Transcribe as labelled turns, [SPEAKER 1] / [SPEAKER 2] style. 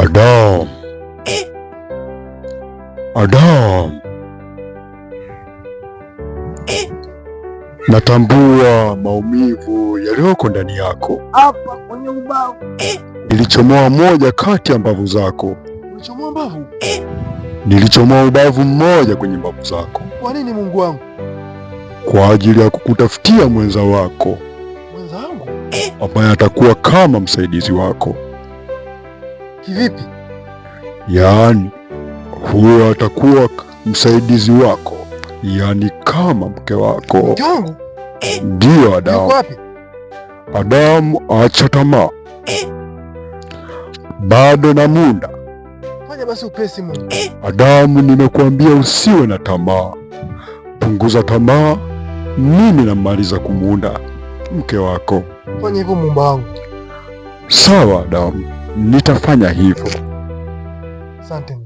[SPEAKER 1] Adam, Adam, natambua maumivu yaliyoko ndani yako.
[SPEAKER 2] Hapa kwenye ubavu
[SPEAKER 1] Nilichomoa moja kati ya mbavu zako.
[SPEAKER 2] ulichomoa mbavu?
[SPEAKER 1] Nilichomoa ubavu mmoja kwenye mbavu zako.
[SPEAKER 2] Kwa nini Mungu wangu?
[SPEAKER 1] Kwa ajili ya kukutafutia mwenza wako.
[SPEAKER 2] Mwenza wangu?
[SPEAKER 1] Ambaye atakuwa kama msaidizi wako.
[SPEAKER 2] Kivipi?
[SPEAKER 1] Yaani huyo atakuwa msaidizi wako, yaani kama mke wako.
[SPEAKER 2] Mke wangu?
[SPEAKER 1] Ndiyo Adamu.
[SPEAKER 2] Yuko wapi?
[SPEAKER 1] Adamu, acha tamaa, bado na muda.
[SPEAKER 2] Fanya basi upesi Mungu.
[SPEAKER 1] Adamu, nimekuambia usiwe na tamaa, punguza tamaa. Mimi namaliza kumuunda mke wako.
[SPEAKER 2] Fanya hivyo Mungu wangu.
[SPEAKER 1] Sawa Adamu, nitafanya hivyo.
[SPEAKER 2] Asante.